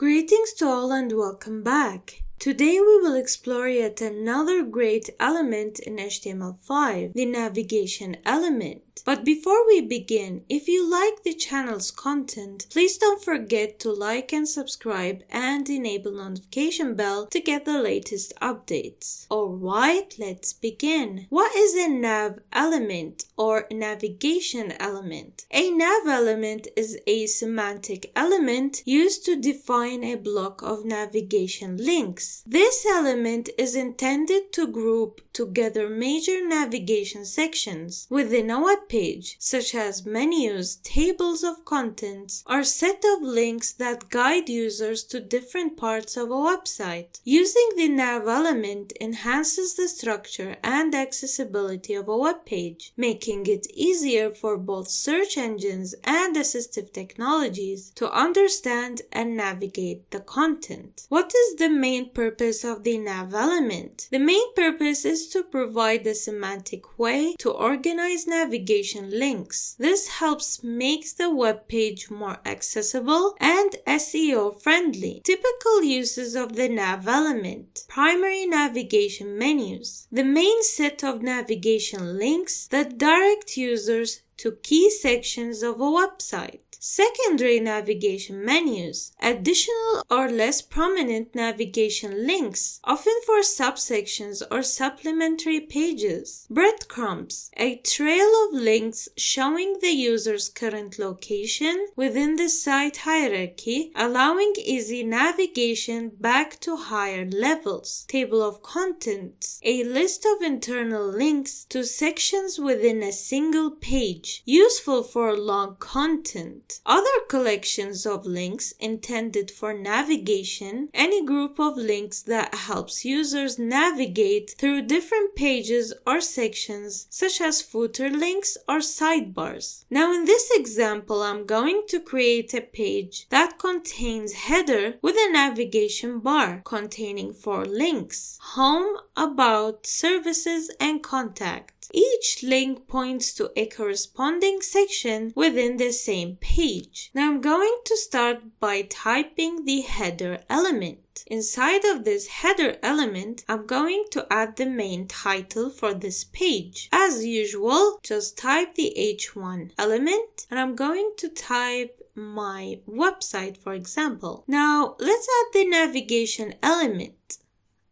Greetings to all and welcome back. Today we will explore yet another great element in HTML5, the navigation element. But before we begin, if you like the channel's content, please don't forget to like and subscribe and enable notification bell to get the latest updates. Alright, let's begin. What is a nav element or navigation element? A nav element is a semantic element used to define a block of navigation links. This element is intended to group together major navigation sections within a web page, such as menus, tables of contents, or set of links that guide users to different parts of a website. Using the nav element enhances the structure and accessibility of a web page, making it easier for both search engines and assistive technologies to understand and navigate the content. What is the main purpose of the nav element? The main purpose is to provide a semantic way to organize navigation links. This helps make the web page more accessible and SEO friendly. Typical uses of the nav element: primary navigation menus, the main set of navigation links that direct users to key sections of a website. Secondary navigation menus, additional or less prominent navigation links, often for subsections or supplementary pages. Breadcrumbs, a trail of links showing the user's current location within the site hierarchy, allowing easy navigation back to higher levels. Table of contents, a list of internal links to sections within a single page, useful for long content. Other collections of links intended for navigation, any group of links that helps users navigate through different pages or sections, such as footer links or sidebars. Now in this example, I'm going to create a page that contains header with a navigation bar containing 4 links: home, about, services, and contact. Each link points to a corresponding section within the same page. Now I'm going to start by typing the header element. Inside of this header element, I'm going to add the main title for this page. As usual, just type the h1 element, and I'm going to type my website, for example. Now let's add the navigation element.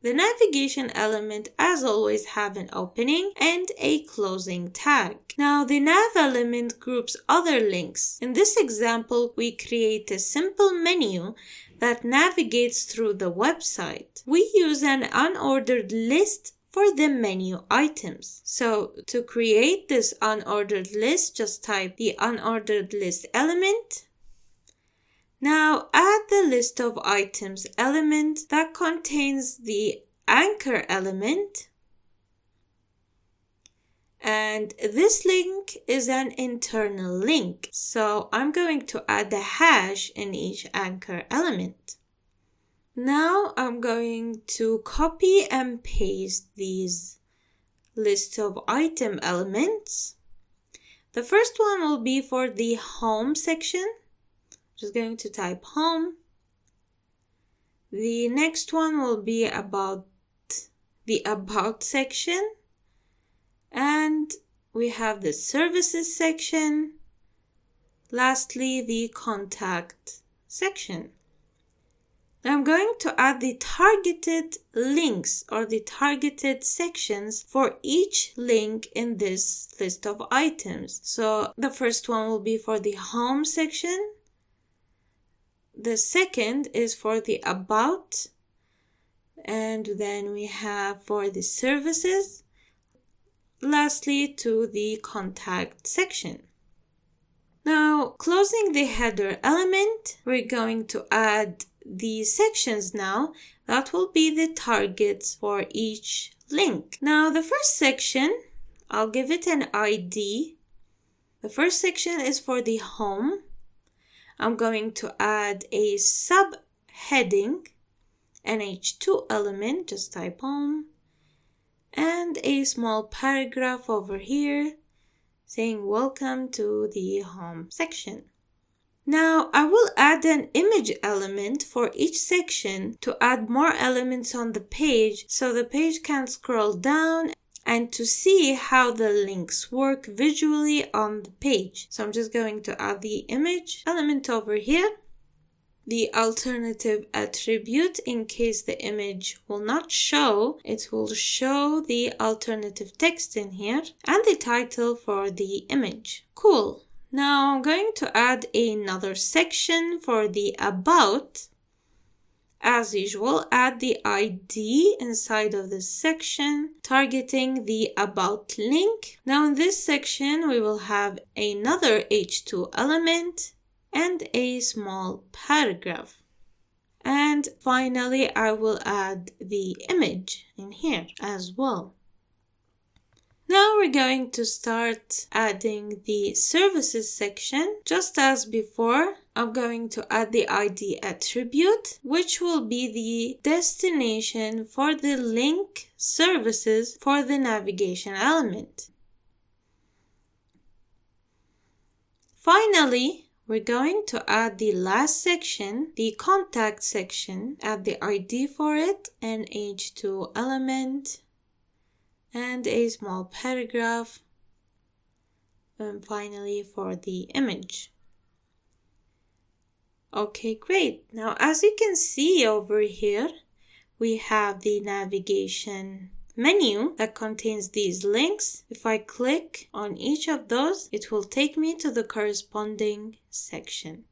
The navigation element, as always, have an opening and a closing tag. Now the nav element groups other links. In this example, we create a simple menu that navigates through the website. We use an unordered list for the menu items. So to create this unordered list, just type the unordered list element. Now add the list of items element that contains the anchor element, and this link is an internal link, so I'm going to add a hash in each anchor element. Now I'm going to copy and paste these list of item elements. The first one will be for the home section. Just going to type home. The next one will be about the about section, and we have the services section. Lastly, the contact section. I'm going to add the targeted links or the targeted sections for each link in this list of items. So the first one will be for the home section. The second is for the about, and then we have for the services, lastly to the contact section. Now, closing the header element, we're going to add the sections now that will be the targets for each link. Now, the first section, I'll give it an ID. The first section is for the home. I'm going to add a subheading, an h2 element, just type home, and a small paragraph over here saying welcome to the home section. Now I will add an image element for each section to add more elements on the page so the page can scroll down and to see how the links work visually on the page. So I'm just going to add the image element over here, the alternative attribute in case the image will not show, it will show the alternative text in here, and the title for the image. Cool. Now I'm going to add another section for the about. As usual, add the ID inside of this section, targeting the about link. Now in this section, we will have another H2 element and a small paragraph. And finally, I will add the image in here as well. Now we're going to start adding the services section. Just as before, I'm going to add the ID attribute, which will be the destination for the link services for the navigation element. Finally, we're going to add the last section, the contact section, add the ID for it, an H2 element, and a small paragraph, and finally for the image. Okay, great. Now as you can see over here, we have the navigation menu that contains these links. If I click on each of those, it will take me to the corresponding section.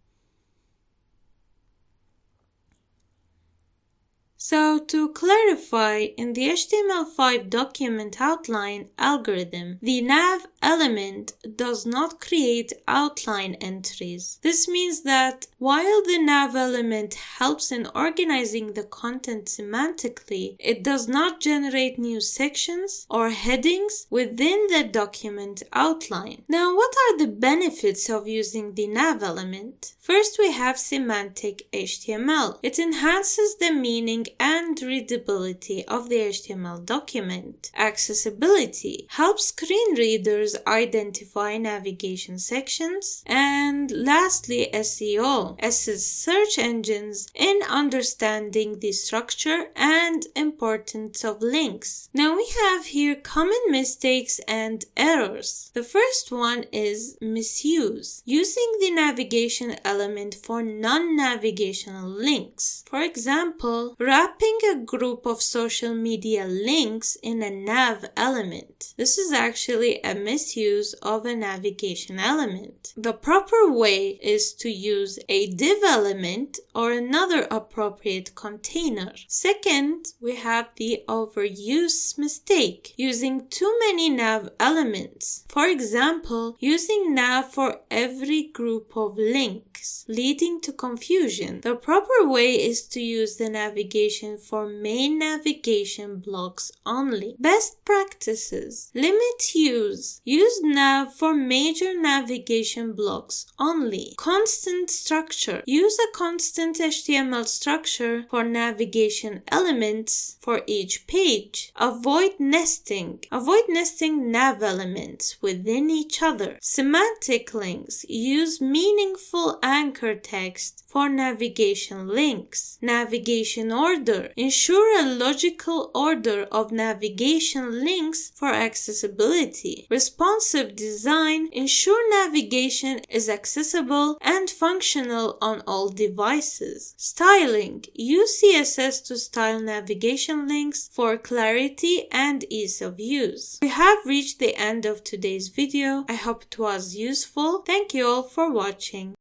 So to clarify, in the HTML5 document outline algorithm, the nav element does not create outline entries. This means that while the nav element helps in organizing the content semantically, it does not generate new sections or headings within the document outline. Now, what are the benefits of using the nav element? First, we have semantic HTML. It enhances the meaning and readability of the HTML document. Accessibility helps screen readers identify navigation sections. And lastly, SEO assists search engines in understanding the structure and importance of links. Now we have here common mistakes and errors. The first one is misuse, using the navigation element for non-navigational links. For example, wrapping a group of social media links in a nav element. This is actually a misuse of a navigation element. The proper way is to use a div element or another appropriate container. Second, we have the overuse mistake, using too many nav elements. For example, using nav for every group of links, leading to confusion. The proper way is to use the navigation for main navigation blocks only. Best practices: limit use. Use nav for major navigation blocks only. Constant structure. Use a constant HTML structure for navigation elements for each page. Avoid nesting. Avoid nesting nav elements within each other. Semantic links. Use meaningful anchor text for navigation links. Navigation order. Ensure a logical order of navigation links for accessibility. Responsive design. Ensure navigation is accessible and functional on all devices. Styling. Use CSS to style navigation links for clarity and ease of use. We have reached the end of today's video. I hope it was useful. Thank you all for watching.